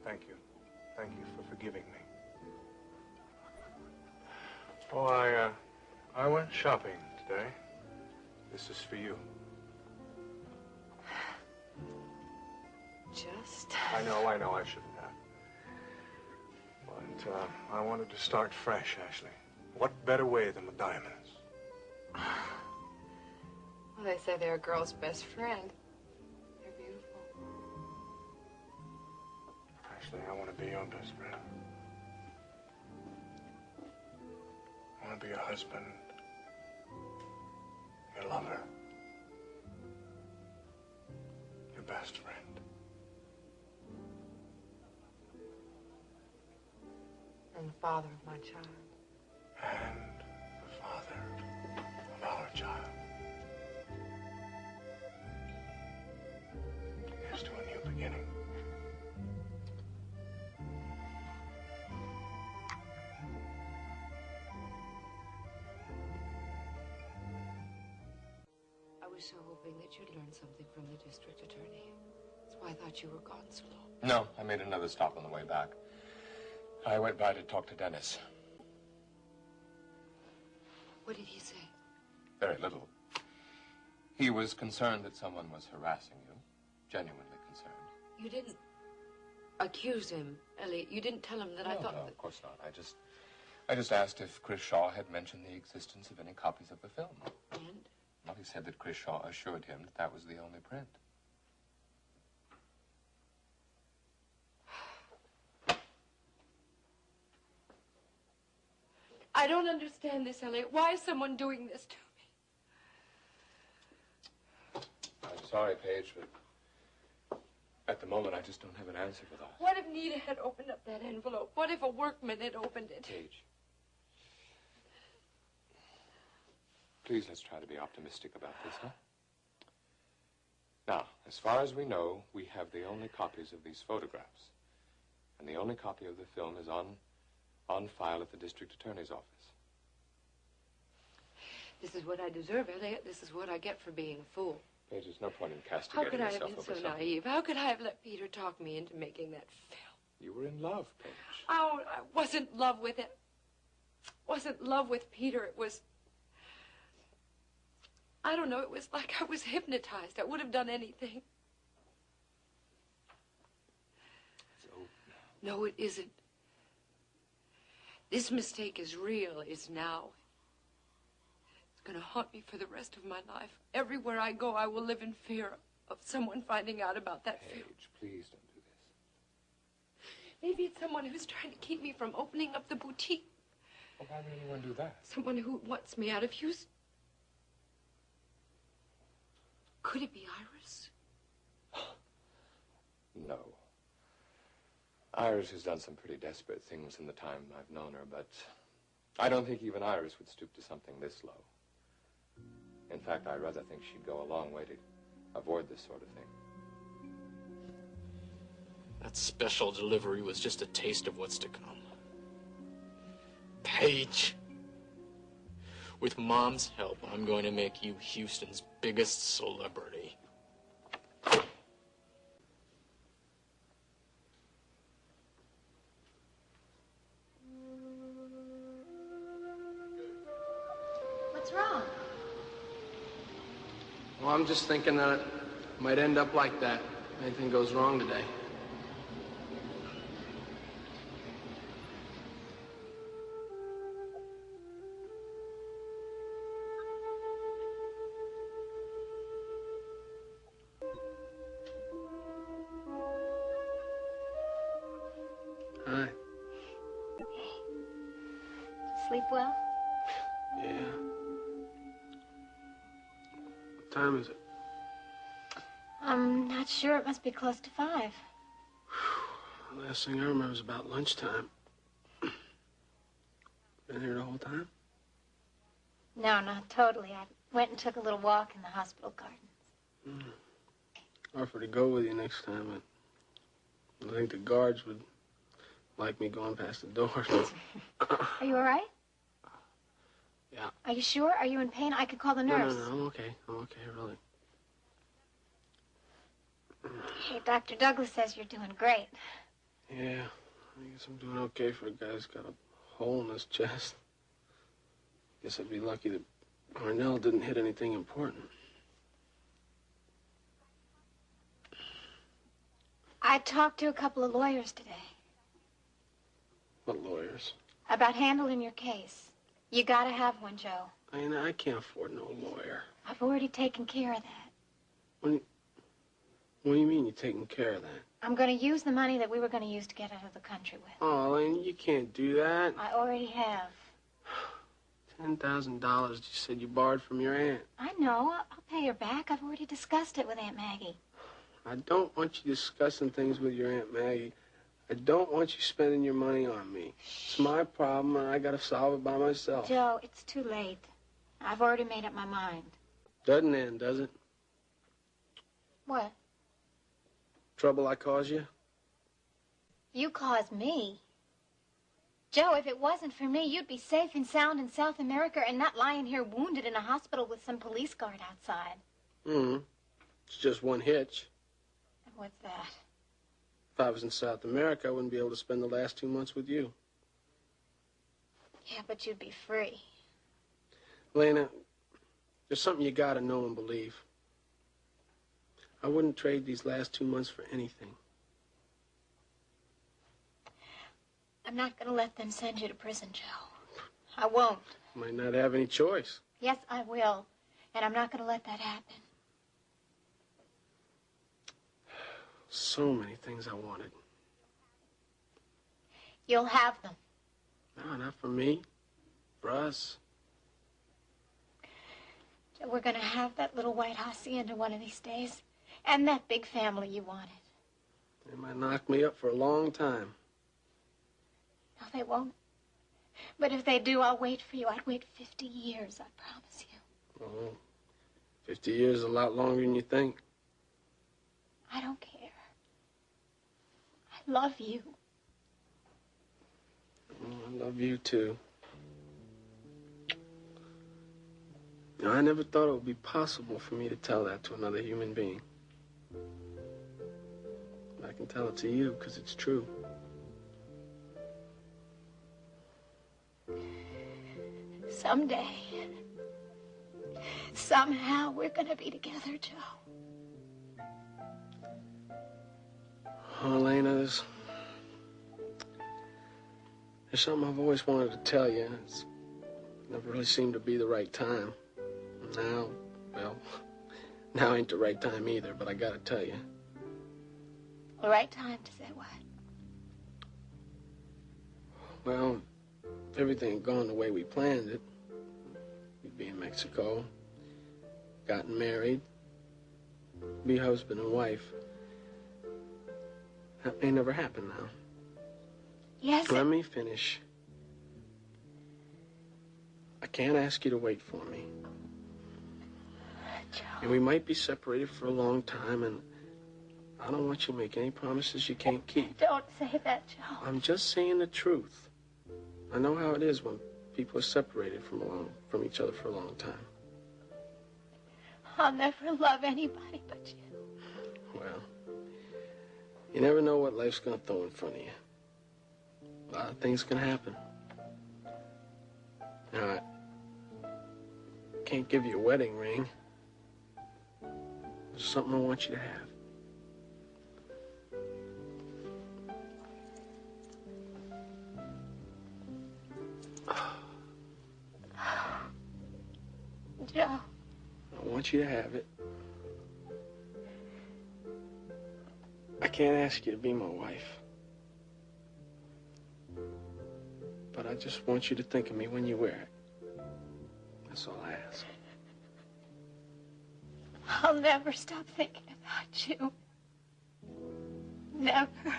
Thank you. Thank you for forgiving me. Oh, I went shopping today. This is for you. Just? I know, I shouldn't have. But I wanted to start fresh, Ashley. What better way than with diamonds? Well, they say they're a girl's best friend. They're beautiful. Ashley, I want to be your best friend. I want to be your husband, your lover, your best friend. And the father of my child. And the father of our child. Here's to a new beginning. I was so hoping that you'd learn something from the district attorney. That's why I thought you were gone so long. No, I made another stop on the way back. I went by to talk to Dennis. What did he say? Very little. He was concerned that someone was harassing you. Genuinely concerned. You didn't accuse him, Elliot. You didn't tell him that I thought... No, of course not. I just asked if Chris Shaw had mentioned the existence of any copies of the film. And? Well, he said that Chris Shaw assured him that that was the only print. I don't understand this, Elliot. Why is someone doing this to me? I'm sorry, Paige, but at the moment I just don't have an answer for that. What if Nita had opened up that envelope? What if a workman had opened it? Paige. Please, let's try to be optimistic about this, huh? Now, as far as we know, we have the only copies of these photographs. And the only copy of the film is on file at the district attorney's office. This is what I deserve, Elliot. This is what I get for being a fool. Paige, there's no point in castigating How could I have yourself been over so something. naive? How could I have let Peter talk me into making that film? You were in love, Paige. Oh, I wasn't in love with it. Wasn't in love with Peter. It was... I don't know. It was like I was hypnotized. I would have done anything. It's over now. No, it isn't. This mistake is real. It's now. It's going to haunt me for the rest of my life. Everywhere I go, I will live in fear of someone finding out about that film. Paige, please don't do this. Maybe it's someone who's trying to keep me from opening up the boutique. Well, why would anyone do that? Someone who wants me out of Houston. Could it be Iris? No. Iris has done some pretty desperate things in the time I've known her, but I don't think even Iris would stoop to something this low. In fact, I rather think she'd go a long way to avoid this sort of thing. That special delivery was just a taste of what's to come. Paige, with Mom's help, I'm going to make you Houston's biggest celebrity. What's wrong? Well, I'm just thinking that it might end up like that. Anything goes wrong today. Hi. Sleep well? Yeah. What time is it? I'm not sure. It must be close to 5. Last thing I remember was about lunchtime. Been here the whole time? No, not totally. I went and took a little walk in the hospital gardens. I offered to go with you next time, but I think the guards would like me going past the doors. Are you all right? Yeah. Are you sure? Are you in pain? I could call the nurse. No, I'm okay. I'm okay, really. Hey, Dr. Douglas says you're doing great. Yeah, I guess I'm doing okay for a guy who's got a hole in his chest. Guess I'd be lucky that Cornell didn't hit anything important. I talked to a couple of lawyers today. What lawyers? About handling your case. You gotta have one, Joe. I can't afford no lawyer. I've already taken care of that. What do you mean you're taking care of that? I'm gonna use the money that we were gonna use to get out of the country with. Oh, Elaine, you can't do that. I already have. $10,000 you said you borrowed from your aunt. I know. I'll pay her back. I've already discussed it with Aunt Maggie. I don't want you discussing things with your Aunt Maggie. I don't want you spending your money on me. It's my problem, and I gotta solve it by myself. Joe, it's too late. I've already made up my mind. Doesn't end, does it? What? Trouble I cause you? You caused me. Joe, if it wasn't for me, you'd be safe and sound in South America and not lying here wounded in a hospital with some police guard outside. It's just one hitch. And what's that? If I was in South America, I wouldn't be able to spend the last 2 months with you. Yeah, but you'd be free. Lena, there's something you gotta know and believe. I wouldn't trade these last 2 months for anything. I'm not going to let them send you to prison, Joe. I won't. Might not have any choice. Yes, I will. And I'm not going to let that happen. So many things I wanted. You'll have them. No, not for me. For us. Joe, we're going to have that little white hacienda one of these days. And that big family you wanted. They might knock me up for a long time. No, they won't. But if they do, I'll wait for you. I'd wait 50 years, I promise you. Oh, 50 years is a lot longer than you think. I don't care. I love you. I love you, too. You know, I never thought it would be possible for me to tell that to another human being. But I can tell it to you because it's true. Someday, somehow, we're going to be together, Joe. Oh, Elena, there's something I've always wanted to tell you. It's never really seemed to be the right time. Now, well, now ain't the right time either, but I gotta tell you. The right time to say what? Well, if everything had gone the way we planned it, we'd be in Mexico, gotten married, be husband and wife. That may never happen now. Yes. Let me finish. I can't ask you to wait for me. Joe. And we might be separated for a long time, and I don't want you to make any promises you can't keep. Don't say that, Joe. I'm just saying the truth. I know how it is when people are separated from each other for a long time. I'll never love anybody but you. Well, you never know what life's gonna throw in front of you. A lot of things can happen. Now, I can't give you a wedding ring. There's something I want you to have. Joe. I want you to have it. I can't ask you to be my wife. But I just want you to think of me when you wear it. That's all I ask. I'll never stop thinking about you. Never.